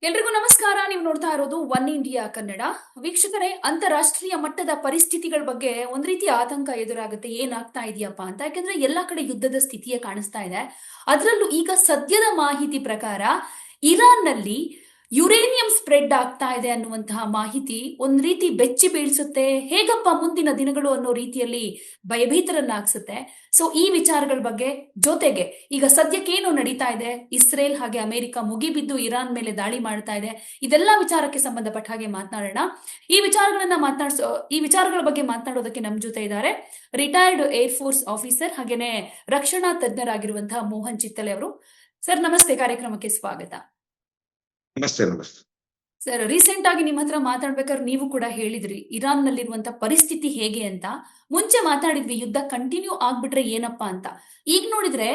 ಎಲ್ರಿಗೂ ನಮಸ್ಕಾರ. ನೀವು ನೋಡ್ತಾ ಇರೋದು ಒನ್ ಇಂಡಿಯಾ ಕನ್ನಡ. ವೀಕ್ಷಕರೇ, ಅಂತಾರಾಷ್ಟ್ರೀಯ ಮಟ್ಟದ ಪರಿಸ್ಥಿತಿಗಳ ಬಗ್ಗೆ ಒಂದ್ ರೀತಿ ಆತಂಕ ಎದುರಾಗುತ್ತೆ. ಏನಾಗ್ತಾ ಇದೆಯಪ್ಪ ಅಂತ. ಯಾಕಂದ್ರೆ ಎಲ್ಲಾ ಕಡೆ ಯುದ್ಧದ ಸ್ಥಿತಿಯೇ ಕಾಣಿಸ್ತಾ ಇದೆ. ಅದರಲ್ಲೂ ಈಗ ಸದ್ಯದ ಮಾಹಿತಿ ಪ್ರಕಾರ ಇರಾನ್ನಲ್ಲಿ ಯುರೇನಿಯಂ ಸ್ಪ್ರೆಡ್ ಆಗ್ತಾ ಇದೆ ಅನ್ನುವಂತಹ ಮಾಹಿತಿ ಒಂದ್ ರೀತಿ ಬೆಚ್ಚಿ ಬೀಳಿಸುತ್ತೆ. ಹೇಗಪ್ಪ ಮುಂದಿನ ದಿನಗಳು ಅನ್ನೋ ರೀತಿಯಲ್ಲಿ ಭಯಭೀತರನ್ನಾಗಿಸುತ್ತೆ. ಸೊ ಈ ವಿಚಾರಗಳ ಬಗ್ಗೆ, ಜೊತೆಗೆ ಈಗ ಸದ್ಯಕ್ಕೇನು ನಡೀತಾ ಇದೆ, ಇಸ್ರೇಲ್ ಹಾಗೆ ಅಮೆರಿಕ ಮುಗಿಬಿದ್ದು ಇರಾನ್ ಮೇಲೆ ದಾಳಿ ಮಾಡ್ತಾ ಇದೆ, ಇದೆಲ್ಲ ವಿಚಾರಕ್ಕೆ ಸಂಬಂಧಪಟ್ಟ ಹಾಗೆ ಮಾತನಾಡೋಣ. ಈ ವಿಚಾರಗಳ ಬಗ್ಗೆ ಮಾತನಾಡೋದಕ್ಕೆ ನಮ್ಮ ಜೊತೆ ಇದ್ದಾರೆ ರಿಟೈರ್ಡ್ ಏರ್ ಫೋರ್ಸ್ ಆಫೀಸರ್ ಹಾಗೇನೆ ರಕ್ಷಣಾ ತಜ್ಞರಾಗಿರುವಂತಹ ಮೋಹನ್ ಚಿತ್ತಲೆ ಅವರು. ಸರ್ ನಮಸ್ತೆ, ಕಾರ್ಯಕ್ರಮಕ್ಕೆ ಸ್ವಾಗತ. ನಮಸ್ತೆ. ನಮಸ್ತೆ ಸರ್, ರೀಸೆಂಟ್ ಆಗಿ ನಿಮ್ಮ ಹತ್ರ ಮಾತಾಡ್ಬೇಕಾದ್ರೆ ನೀವು ಕೂಡ ಹೇಳಿದ್ರಿ ಇರಾನ್ ನಲ್ಲಿರುವಂತ ಪರಿಸ್ಥಿತಿ ಹೇಗೆ ಅಂತ. ಮುಂಚೆ ಮಾತಾಡಿದ್ವಿ ಯುದ್ಧ ಕಂಟಿನ್ಯೂ ಆಗ್ಬಿಟ್ರೆ ಏನಪ್ಪಾ ಅಂತ. ಈಗ ನೋಡಿದ್ರೆ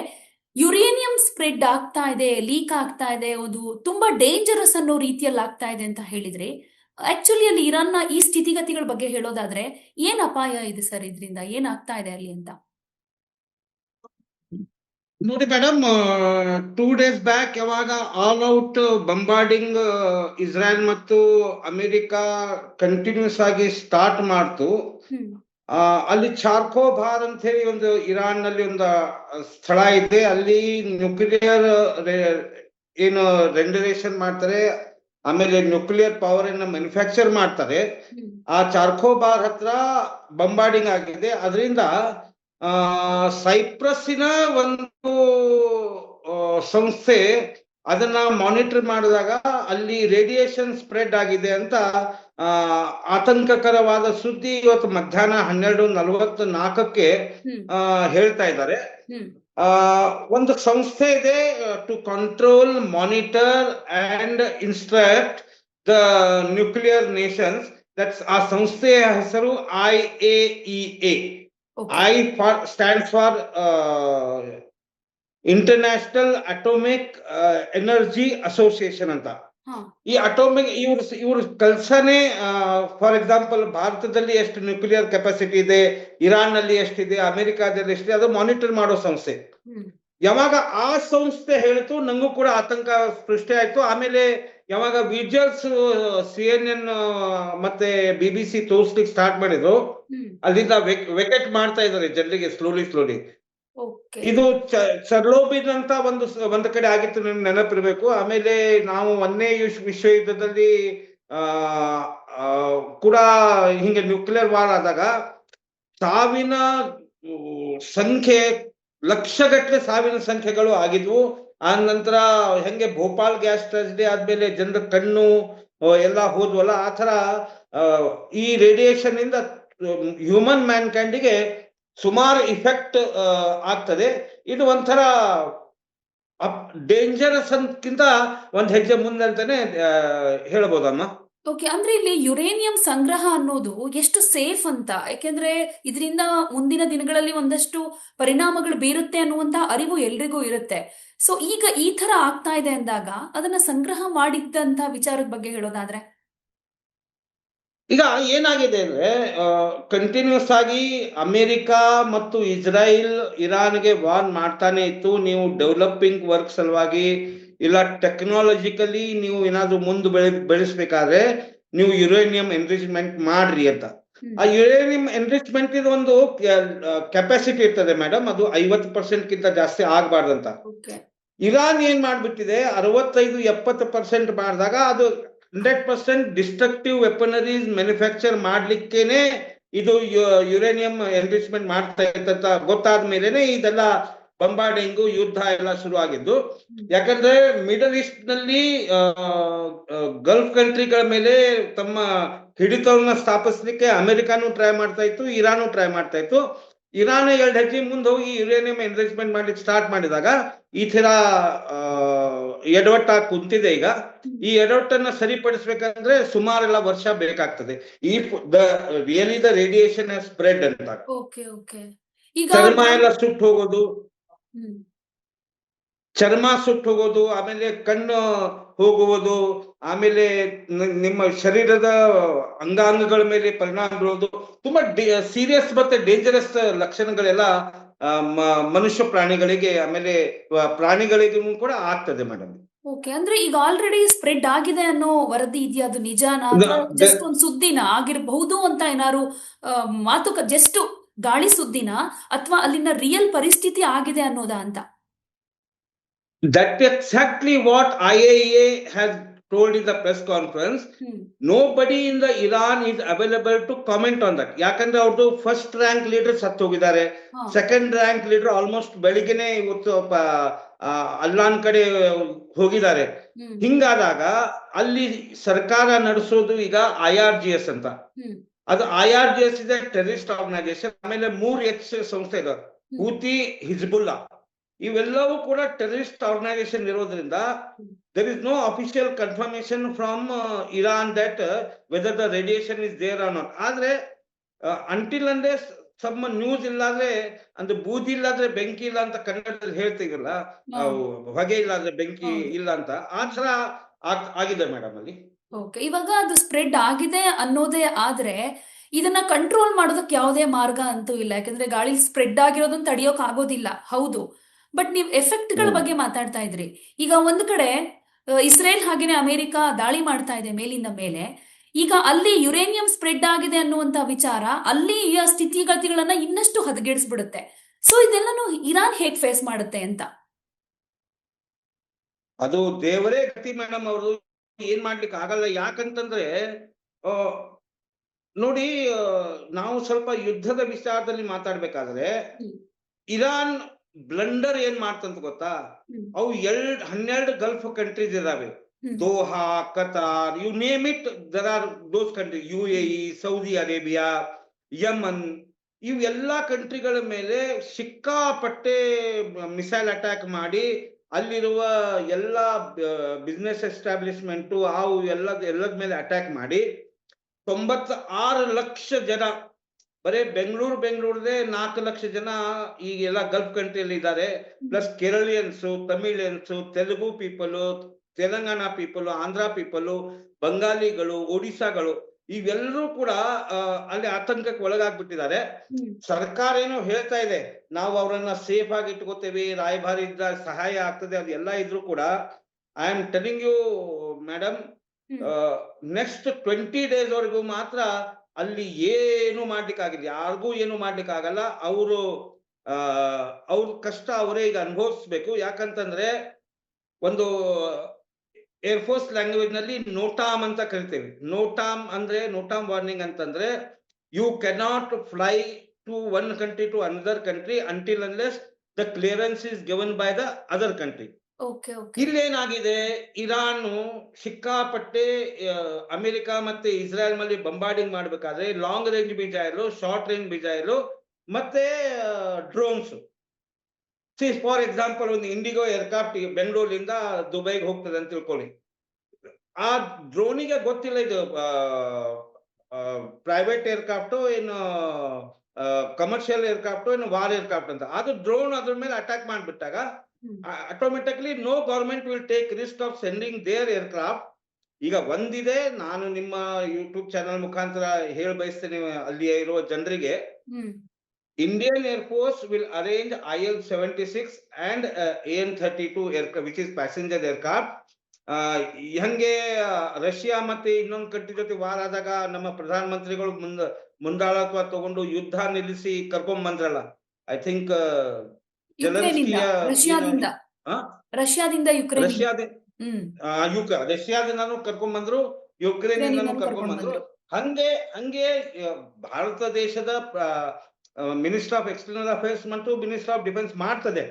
ಯುರೇನಿಯಂ ಸ್ಪ್ರೆಡ್ ಆಗ್ತಾ ಇದೆ, ಲೀಕ್ ಆಗ್ತಾ ಇದೆ, ಅದು ತುಂಬಾ ಡೇಂಜರಸ್ ಅನ್ನೋ ರೀತಿಯಲ್ಲಿ ಆಗ್ತಾ ಇದೆ ಅಂತ ಹೇಳಿದ್ರಿ. ಆಕ್ಚುಲಿ ಅಲ್ಲಿ ಇರಾನ್ನ ಈ ಸ್ಥಿತಿಗತಿಗಳ ಬಗ್ಗೆ ಹೇಳೋದಾದ್ರೆ ಏನ್ ಅಪಾಯ ಇದೆ ಸರ್, ಇದರಿಂದ ಏನಾಗ್ತಾ ಇದೆ ಅಲ್ಲಿ ಅಂತ? ನೋಡಿ ಮೇಡಮ್, 2 days ಬ್ಯಾಕ್ ಯಾವಾಗ ಆಲ್ ಔಟ್ ಬಂಬಾರ್ಡಿಂಗ್ ಇಸ್ರೇಲ್ ಮತ್ತು ಅಮೆರಿಕ ಕಂಟಿನ್ಯೂಸ್ ಆಗಿ ಸ್ಟಾರ್ಟ್ ಮಾಡ್ತು, ಅಲ್ಲಿ ಚಾರ್ಕೋಬಾರ್ ಅಂತ ಹೇಳಿ ಒಂದು ಇರಾನ್ ನಲ್ಲಿ ಒಂದು ಸ್ಥಳ ಇದೆ. ಅಲ್ಲಿ ನ್ಯೂಕ್ಲಿಯರ್ ಏನು ರೆಂಡರೇಷನ್ ಮಾಡ್ತಾರೆ, ಆಮೇಲೆ ನ್ಯೂಕ್ಲಿಯರ್ ಪವರ್ ಅನ್ನ ಮ್ಯಾನುಫ್ಯಾಕ್ಚರ್ ಮಾಡ್ತಾರೆ. ಆ ಚಾರ್ಕೋಬಾರ್ ಹತ್ರ ಬಂಬಾರ್ಡಿಂಗ್ ಆಗಿದೆ. ಅದರಿಂದ ಸೈಪ್ರಸ್ಸಿನ ಒಂದು ಸಂಸ್ಥೆ ಅದನ್ನ ಮಾನಿಟರ್ ಮಾಡಿದಾಗ ಅಲ್ಲಿ ರೇಡಿಯೇಷನ್ ಸ್ಪ್ರೆಡ್ ಆಗಿದೆ ಅಂತ ಆತಂಕಕರವಾದ ಸುದ್ದಿ ಇವತ್ತು ಮಧ್ಯಾಹ್ನ 12:44 ಹೇಳ್ತಾ ಇದ್ದಾರೆ. ಒಂದು ಸಂಸ್ಥೆ ಇದೆ, to control, monitor and instruct the nuclear nations. That's ಆ ಸಂಸ್ಥೆಯ ಹೆಸರು IAEA. I stands for international atomic energy association ಅಂತ. ಈ ಅಟೋಮಿಕ್ ಇವ್ರ ಕೆಲಸನೇ, ಫಾರ್ ಎಕ್ಸಾಂಪಲ್ ಭಾರತದಲ್ಲಿ ಎಷ್ಟು ನ್ಯೂಕ್ಲಿಯರ್ ಕೆಪಾಸಿಟಿ ಇದೆ, ಇರಾನ್ ನಲ್ಲಿ ಎಷ್ಟಿದೆ, ಅಮೆರಿಕಾದಲ್ಲಿ ಎಷ್ಟಿದೆ, ಅದು ಮಾನಿಟರ್ ಮಾಡೋ ಸಂಸ್ಥೆ. ಯಾವಾಗ ಆ ಸಂಸ್ಥೆ ಹೇಳಿತು, ನಂಗೂ ಕೂಡ ಆತಂಕ ಸೃಷ್ಟಿ ಆಯ್ತು. ಆಮೇಲೆ ಯಾವಾಗ ವಿಜುವಲ್ಸ್ CNN ಮತ್ತೆ BBC ತೋರಿಸ್ಲಿಕ್ಕೆ ಸ್ಟಾರ್ಟ್ ಮಾಡಿದ್ರು, ಅಲ್ಲಿಂದ ವೆಕೆಟ್ ಮಾಡ್ತಾ ಇದ್ದಾರೆ ಜನರಿಗೆ ಸ್ಲೋಲಿ. ಇದು ಚರ್ಲೋಬಿನ್ ಅಂತ ಒಂದು ಕಡೆ ಆಗಿತ್ತು, ನಿಮ್ಗೆ ನೆನಪಿರ್ಬೇಕು. ಆಮೇಲೆ ನಾವು 1ನೇ ವಿಶ್ವ ಯುದ್ಧದಲ್ಲಿ ಕೂಡ ಹಿಂಗೆ ನ್ಯೂಕ್ಲಿಯರ್ ವಾರ್ ಆದಾಗ ಸಾವಿನ ಸಂಖ್ಯೆ, ಲಕ್ಷಗಟ್ಟಲೆ ಸಾವಿನ ಸಂಖ್ಯೆಗಳು ಆಗಿದ್ವು. ಆ ನಂತರ ಹೆಂಗೆ ಭೋಪಾಲ್ ಗ್ಯಾಸ್ ಟ್ರಾಜಿಡಿ ಆದ್ಮೇಲೆ ಜನರ ಕಣ್ಣು ಎಲ್ಲ ಹೋದ್ವಲ್ಲ, ಆ ತರ ಈ ರೇಡಿಯೇಷನ್ ಇಂದ ಹ್ಯೂಮನ್ ಮ್ಯಾನ್ ಕ್ಯಾಂಡಿಗೆ ಸುಮಾರು ಇಫೆಕ್ಟ್ ಆಗ್ತದೆ. ಇದು ಒಂಥರ ಡೇಂಜರಸ್ ಅಂದ್ಕಿಂತ ಒಂದ್ ಹೆಜ್ಜೆ ಮುಂದೆ ಅಂತಾನೆ ಹೇಳ್ಬೋದಮ್ಮ. ಓಕೆ, ಅಂದ್ರೆ ಇಲ್ಲಿ ಯುರೇನಿಯಂ ಸಂಗ್ರಹ ಅನ್ನೋದು ಎಷ್ಟು ಸೇಫ್ ಅಂತ, ಯಾಕೆಂದ್ರೆ ಇದರಿಂದ ಮುಂದಿನ ದಿನಗಳಲ್ಲಿ ಒಂದಷ್ಟು ಪರಿಣಾಮಗಳು ಬೀರುತ್ತೆ ಅನ್ನುವಂತ ಅರಿವು ಎಲ್ರಿಗೂ ಇರುತ್ತೆ. ಸೊ ಈಗ ಈ ತರ ಆಗ್ತಾ ಇದೆ ಅಂದಾಗ ಅದನ್ನ ಸಂಗ್ರಹ ಮಾಡಿದ್ದಂತ ವಿಚಾರದ ಬಗ್ಗೆ ಹೇಳೋದಾದ್ರೆ, ಈಗ ಏನಾಗಿದೆ ಅಂದ್ರೆ ಕಂಟಿನ್ಯೂಸ್ ಆಗಿ ಅಮೆರಿಕ ಮತ್ತು ಇಸ್ರಾಯಿಲ್ ಇರಾನ್ಗೆ ವಾರ್ನ್ ಮಾಡ್ತಾನೆ ಇತ್ತು. ನೀವು ಡೆವಲಪಿಂಗ್ ವರ್ಕ್ ಸಲುವಾಗಿ ಇಲ್ಲ ಟೆಕ್ನಾಲಜಿಕಲಿ ನೀವು ಏನಾದ್ರು ಮುಂದೆ ಬೆಳೆಸ್ಬೇಕಾದ್ರೆ ನೀವು ಯುರೇನಿಯಂ ಎನ್ರಿಚ್ಮೆಂಟ್ ಮಾಡ್ರಿ ಅಂತ. ಆ ಯುರೇನಿಯಂ ಎನ್ರಿಚ್ಮೆಂಟ್ ಇದು ಒಂದು ಕೆಪಾಸಿಟಿ ಇರ್ತದೆ ಮೇಡಮ್, ಅದು 50% ಜಾಸ್ತಿ ಆಗ್ಬಾರ್ದಂತ. ಇರಾನ್ ಏನ್ ಮಾಡ್ಬಿಟ್ಟಿದೆ, 65-70% ಮಾಡಿದಾಗ ಅದು 100% ಡಿಸ್ಟ್ರಕ್ಟಿವ್ ವೆಪನರೀಸ್ ಮ್ಯಾನುಫ್ಯಾಕ್ಚರ್ ಮಾಡ್ಲಿಕ್ಕೇನೆ ಇದು ಯುರೇನಿಯಂ ಎನ್ರಿಚ್ಮೆಂಟ್ ಮಾಡ್ತಾ ಇತ್ತಂತ ಗೊತ್ತಾದ ಮೇಲೆನೆ ಇದೆಲ್ಲ ಬಂಬಾರ್ಡಿಂಗು, ಯುದ್ಧ ಎಲ್ಲ ಶುರು ಆಗಿದ್ದು. ಯಾಕಂದ್ರೆ ಮಿಡಲ್ ಈಸ್ಟ್ ನಲ್ಲಿ ಗಲ್ಫ್ ಕಂಟ್ರಿಗಳ ಮೇಲೆ ತಮ್ಮ ಹಿಡಿತವನ್ನ ಸ್ಥಾಪಿಸ್ಲಿಕ್ಕೆ ಅಮೆರಿಕಾನು ಟ್ರೈ ಮಾಡ್ತಾ ಇತ್ತು, ಇರಾನು ಟ್ರೈ ಮಾಡ್ತಾ ಇತ್ತು. ಇರಾನ್ 2 ಹೆಜ್ಜೆ ಮುಂದೆ ಹೋಗಿ ಯುರೇನಿಯಂ ಎನ್ರಿಚ್ಮೆಂಟ್ ಮಾಡ್ಲಿಕ್ಕೆ ಸ್ಟಾರ್ಟ್ ಮಾಡಿದಾಗ ಈ ತರ ಎಡವಟ್ಟಾಗಿ ಕುಂತಿದೆ. ಈಗ ಈ ಎಡವಟ್ಟನ್ನ ಸರಿಪಡಿಸ್ಬೇಕಂದ್ರೆ ಸುಮಾರೆಲ್ಲ ವರ್ಷ ಬೇಕಾಗ್ತದೆ. ಈ ರಿಯಲಿ ದ ರೇಡಿಯೇಷನ್ ಸ್ಪ್ರೆಡ್ ಅಂತ ಚರ್ಮ ಎಲ್ಲ ಸುಟ್ಟು ಹೋಗೋದು, ಆಮೇಲೆ ಕಣ್ಣು ಹೋಗುವುದು, ಆಮೇಲೆ ನಿಮ್ಮ ಶರೀರದ ಅಂಗಾಂಗಗಳ ಮೇಲೆ ಪರಿಣಾಮ ಬೀಳೋದು, ತುಂಬಾ ಸೀರಿಯಸ್ ಮತ್ತೆ ಡೇಂಜರಸ್ ಲಕ್ಷಣಗಳೆಲ್ಲ ಮನುಷ್ಯ ಪ್ರಾಣಿಗಳಿಗೆ ಆಮೇಲೆ ಪ್ರಾಣಿಗಳಿಗೂ ಕೂಡ ಆಗ್ತದೆ ಮೇಡಮ್. ಓಕೆ. ಅಂದ್ರೆ ಈಗ ಆಲ್ರೆಡಿ ಸ್ಪ್ರೆಡ್ ಆಗಿದೆ ಅನ್ನೋ ವರದಿ ಇದೆಯಾ? ಅದು ನಿಜಾನಾ ಅಥವಾ ಜಸ್ಟ್ ಒಂದು ಸುದ್ದಿನ ಆಗಿರಬಹುದು ಅಂತ ಏನಾದ್ರು ಜಸ್ಟ್ ಗಾಳಿ ಸುದ್ದಿನ ಅಥವಾ ಅಲ್ಲಿನ ರಿಯಲ್ ಪರಿಸ್ಥಿತಿ ಆಗಿದೆ ಅನ್ನೋದಾ ಅಂತ? That's exactly what IAEA has told in the press conference. Nobody in the Iran is available to comment on that. ಯಾಕಂದ್ರೆ ಅವ್ರದ್ದು ಫಸ್ಟ್ ರ್ಯಾಂಕ್ ಲೀಡರ್ ಸತ್ತು ಹೋಗಿದ್ದಾರೆ, ಸೆಕೆಂಡ್ ರ್ಯಾಂಕ್ ಲೀಡರ್ ಆಲ್ಮೋಸ್ಟ್ ಬೆಳಿಗ್ಗೆನೆ ಇವತ್ತು ಅಲ್ಲಾನ್ ಕಡೆ ಹೋಗಿದ್ದಾರೆ. ಹಿಂಗಾದಾಗ ಅಲ್ಲಿ ಸರ್ಕಾರ ನಡೆಸೋದು ಈಗ IRGS ಅಂತ. ಅದು IRGS ಇದೆ ಟೆರರಿಸ್ಟ್ ಆರ್ಗನೈಸೇಷನ್. ಆಮೇಲೆ 3 ಸಂಸ್ಥೆ ಇದಾವೆ, ಹೂತಿ, ಹಿಜ್ಬುಲ್ಲಾ, ಇವೆಲ್ಲವೂ ಕೂಡ ಟೆರರಿಸ್ಟ್ ಆರ್ಗನೈಸೇಷನ್ ಇರೋದ್ರಿಂದ there is no official confirmation from Iran that whether the radiation is there or not. ಆದ್ರೆ until unless some ನ್ಯೂಸ್ ಇಲ್ಲಾದ್ರೆ ಅಂದ್ರೆ ಬೂದಿ ಇಲ್ಲಾದ್ರೆ ಬೆಂಕಿ ಇಲ್ಲ ಅಂತ ಕನ್ನಡದಲ್ಲಿ ಹೇಳ್ತೀವಲ್ಲ, ಹೊಗೆ ಇಲ್ಲಾದ್ರೆ ಬೆಂಕಿ ಇಲ್ಲ ಅಂತ, ಆ ತರ ಆಗಿದೆ ಮೇಡಮ್ ಅಲ್ಲಿ. ಓಕೆ. ಇವಾಗ ಅದು ಸ್ಪ್ರೆಡ್ ಆಗಿದೆ ಅನ್ನೋದೇ ಆದ್ರೆ ಇದನ್ನ ಕಂಟ್ರೋಲ್ ಮಾಡೋದಕ್ಕೆ ಯಾವುದೇ ಮಾರ್ಗ ಅಂತೂ ಇಲ್ಲ, ಯಾಕಂದ್ರೆ ಗಾಳಿ ಸ್ಪ್ರೆಡ್ ಆಗಿರೋದನ್ನ ತಡೆಯೋಕ್ ಆಗೋದಿಲ್ಲ. ಹೌದು, ಬಟ್ ನೀವು ಎಫೆಕ್ಟ್ ಗಳ ಬಗ್ಗೆ ಮಾತಾಡ್ತಾ ಇದ್ರಿ. ಈಗ ಒಂದ್ ಕಡೆ ಇಸ್ರೇಲ್ ಹಾಗೇನೆ ಅಮೆರಿಕ ದಾಳಿ ಮಾಡ್ತಾ ಇದೆ ಮೇಲಿಂದ ಮೇಲೆ. ಈಗ ಅಲ್ಲಿ ಯುರೇನಿಯಂ ಸ್ಪ್ರೆಡ್ ಆಗಿದೆ ಅನ್ನುವಂತ ವಿಚಾರ ಅಲ್ಲಿಯ ಸ್ಥಿತಿಗತಿಗಳನ್ನ ಇನ್ನಷ್ಟು ಹದಗೆಡಿಸ್ಬಿಡುತ್ತೆ. ಸೊ ಇದೆಲ್ಲನೂ ಇರಾನ್ ಹೇಗ್ ಫೇಸ್ ಮಾಡುತ್ತೆ ಅಂತ? ಅದು ದೇವರೇ ಗತಿ ಮೇಡಮ್, ಅವರು ಏನ್ ಮಾಡ್ಲಿಕ್ಕೆ ಆಗಲ್ಲ. ಯಾಕಂತಂದ್ರೆ ನೋಡಿ, ನಾವು ಸ್ವಲ್ಪ ಯುದ್ಧದ ವಿಚಾರದಲ್ಲಿ ಮಾತಾಡ್ಬೇಕಾದ್ರೆ ಇರಾನ್ ಬ್ಲಂಡರ್ ಏನ್ ಮಾಡ್ತಂತ ಗೊತ್ತಾ? ಅವು 12 ಗಲ್ಫ್ ಕಂಟ್ರೀಸ್ ಇದಾವೆ, Doha, Qatar, you name it, there are those countries, UAE, Saudi Arabia, Yemen, ಇವೆಲ್ಲಾ ಕಂಟ್ರಿಗಳ ಮೇಲೆ ಸಿಕ್ಕಾಪಟ್ಟೆ ಮಿಸೈಲ್ ಅಟ್ಯಾಕ್ ಮಾಡಿ ಅಲ್ಲಿರುವ ಎಲ್ಲಾ ಬಿಸ್ನೆಸ್ ಎಸ್ಟಾಬ್ಲಿಷ್ಮೆಂಟ್ ಅವು ಎಲ್ಲದ ಮೇಲೆ ಅಟ್ಯಾಕ್ ಮಾಡಿ 96 ಲಕ್ಷ ಜನ, ಬರೇ ಬೆಂಗಳೂರದೇ 4 ಲಕ್ಷ ಜನ ಈಗೆಲ್ಲ ಗಲ್ಫ್ ಕಂಟ್ರಿಯಲ್ಲಿ ಇದ್ದಾರೆ. Plus Keralians, Tamilians, Telugu people, Telangana people, Andhra people, ಬಂಗಾಲಿಗಳು, ಒಡಿಸ್ಸಾಗಳು, ಇವೆಲ್ಲರೂ ಕೂಡ ಅಲ್ಲಿ ಆತಂಕಕ್ಕೆ ಒಳಗಾಗ್ಬಿಟ್ಟಿದ್ದಾರೆ. ಸರ್ಕಾರ ಏನೋ ಹೇಳ್ತಾ ಇದೆ ನಾವು ಅವರನ್ನ ಸೇಫ್ ಆಗಿ ಇಟ್ಕೋತೇವೆ, ರಾಯಭಾರಿ ಇದ್ದ ಸಹಾಯ ಆಗ್ತದೆ, ಅದೆಲ್ಲ ಇದ್ರು ಕೂಡ I am telling you madam, next 20 days ವರೆಗೂ ಮಾತ್ರ ಅಲ್ಲಿ ಏನು ಮಾಡ್ಲಿಕ್ಕಾಗಿಲ್ಲ, ಯಾರಿಗೂ ಏನು ಮಾಡ್ಲಿಕ್ಕಾಗಲ್ಲ. ಅವ್ರ ಕಷ್ಟ ಅವರೇ ಈಗ ಅನುಭವಿಸ್ಬೇಕು. ಯಾಕಂತಂದ್ರೆ ಒಂದು ಏರ್ಫೋರ್ಸ್ ಲ್ಯಾಂಗ್ವೇಜ್ ನಲ್ಲಿ ನೋಟಾಮ್ ಅಂತ ಕರಿತೇವೆ. ನೋಟಾಮ್ ವಾರ್ನಿಂಗ್ ಅಂತಂದ್ರೆ you cannot fly to one country to another country until unless the clearance is given by the other country. ಇಲ್ಲೇನಾಗಿದೆ, ಇರಾನ್ ಸಿಕ್ಕಾಪಟ್ಟೆ ಅಮೆರಿಕ ಮತ್ತೆ ಇಸ್ರೇಲ್ ಮೇಲೆ ಬಂಬಾರ್ಡಿಂಗ್ ಮಾಡ್ಬೇಕಾದ್ರೆ long range missile, short range missile ಮತ್ತೆ drones. For example, ಒಂದು IndiGo aircraft ಬೆಂಗಳೂರಿಂದ ದುಬೈಗೆ ಹೋಗ್ತದೆ ಅಂತ ತಿಳ್ಕೊಳ್ಳಿ. ಆ ಡ್ರೋನಿಗೆ ಗೊತ್ತಿಲ್ಲ ಇದು ಪ್ರೈವೇಟ್ ಏರ್ಕ್ರಾಫ್ಟ್ ಏನು ಕಮರ್ಷಿಯಲ್ ಏರ್ಕ್ರಾಫ್ಟ್ ಏನು ವಾರ್ ಏರ್ಕ್ರಾಫ್ಟ್ ಅಂತ. ಅದು ಡ್ರೋನ್ ಅದ್ರ ಮೇಲೆ ಅಟ್ಯಾಕ್ ಮಾಡ್ಬಿಟ್ಟಾಗ automatically no government will take risk of sending their aircraft. ಈಗ ಒಂದಿದೆ, ನಾನು ನಿಮ್ಮ ಯೂಟ್ಯೂಬ್ ಚಾನಲ್ ಮುಖಾಂತರ ಹೇಳ ಬಯಸ್ತೇನೆ ಅಲ್ಲಿ ಇರುವ ಜನರಿಗೆ, Indian Air Force will arrange IL-76 and AN-32 aircraft, which is passenger aircraft. ಹಂಗೆ ರಷ್ಯಾ ಮತ್ತೆ ಇನ್ನೊಂದು ಕಂಟ್ರಿ ಜೊತೆ ವಾರ ಆದಾಗ ನಮ್ಮ ಪ್ರಧಾನ ಮಂತ್ರಿಗಳು ಮುಂದಾಳತ್ವ ತಗೊಂಡು ಯುದ್ಧ ನಿಲ್ಲಿಸಿ ಕರ್ಕೊಂಡ್ ಬಂದ್ರಲ್ಲ, ಐ ಥಿಂಕ್ ರಷ್ಯಾದಿಂದಾನು ಕರ್ಕೊಂಡ್ ಬಂದ್ರು, ಯುಕ್ರೇನಿಂದಾನು ಕರ್ಕೊಂಡ್ ಬಂದ್ರು. ಹಂಗೆ ಭಾರತ ದೇಶದ ಮಿನಿಸ್ಟರ್ ಆಫ್ ಎಕ್ಸ್ಟರ್ನಲ್ ಅಫೇರ್ಸ್ ಮತ್ತು ಮಿನಿಸ್ಟರ್ ಆಫ್ ಡಿಫೆನ್ಸ್ ಮಾಡ್ತದೆ.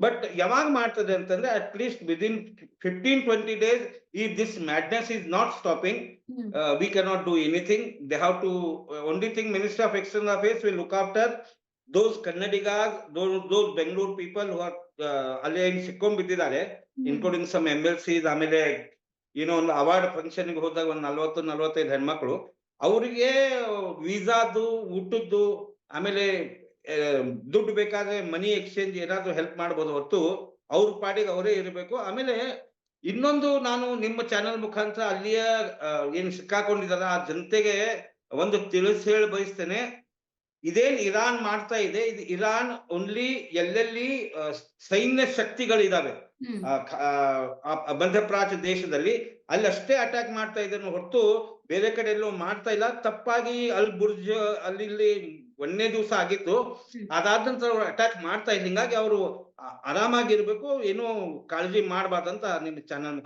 ಬಟ್ ಯಾವಾಗ ಮಾಡ್ತದೆ ಅಂತಂದ್ರೆ at least within 15-20 days, if this madness is not stopping, we cannot do anything. They have to, only thing Minister of External Affairs will look after those Kannadigas, those Bangalore people who are ಅಲ್ಲಿ ಸಿಕ್ಕೊಂಡ್ಬಿಟ್ಟಿದ್ದಾರೆ, including some MLCs. ಆಮೇಲೆ ಒಂದು award function ಗೆ ಹೋದಾಗ ಒಂದು 40-45 ಹೆಣ್ಮಕ್ಳು, ಅವರಿಗೆ ವೀಸಾದು, ಊಟದ್ದು, ಆಮೇಲೆ ದುಡ್ಡು ಬೇಕಾದ್ರೆ ಮನಿ ಎಕ್ಸ್ಚೇಂಜ್ ಏನಾದ್ರು ಹೆಲ್ಪ್ ಮಾಡ್ಬೋದು ಹೊರತು ಅವ್ರ ಪಾಡಿಗೆ ಅವರೇ ಇರಬೇಕು. ಆಮೇಲೆ ಇನ್ನೊಂದು, ನಾನು ನಿಮ್ಮ ಚಾನೆಲ್ ಮುಖಾಂತರ ಅಲ್ಲಿಯ ಏನ್ ಸಿಕ್ಕಾಕೊಂಡಿದಾರ ಆ ಜನತೆಗೆ ಒಂದು ತಿಳಿಸಿ ಹೇಳಿ ಬಯಸ್ತೇನೆ, ಇದೇನ್ ಇರಾನ್ ಮಾಡ್ತಾ ಇದೆ, ಇದು ಇರಾನ್ ಓನ್ಲಿ ಎಲ್ಲೆಲ್ಲಿ ಸೈನ್ಯ ಶಕ್ತಿಗಳಿದಾವೆ ಹ್ಮ್ ಮಧ್ಯಪ್ರಾಚ್ಯ ದೇಶದಲ್ಲಿ, ಅಲ್ಲಿ ಅಷ್ಟೇ ಅಟ್ಯಾಕ್ ಮಾಡ್ತಾ ಇದ್ದಾನೆ ಹೊರತು ಬೇರೆ ಕಡೆ ಎಲ್ಲೂ ಮಾಡ್ತಾ ಇಲ್ಲ. ತಪ್ಪಾಗಿ ಅಲ್ ಬುರ್ಜ್ ಅಲ್ಲಿ ಇಲ್ಲಿ ಒಂದನೇ ದಿವಸ ಆಗಿತ್ತು, ಹ್ಮ್ ಅದಾದ ನಂತರ ಅವ್ರು ಅಟ್ಯಾಕ್ ಮಾಡ್ತಾ ಇಲ್ಲ. ಹಿಂಗಾಗಿ ಅವರು ಆರಾಮಾಗಿರ್ಬೇಕು, ಏನೂ ಕಾಳಜಿ ಮಾಡಬಾರ್ದಂತ ನಿಮ್ಮ ಚಾನಲ್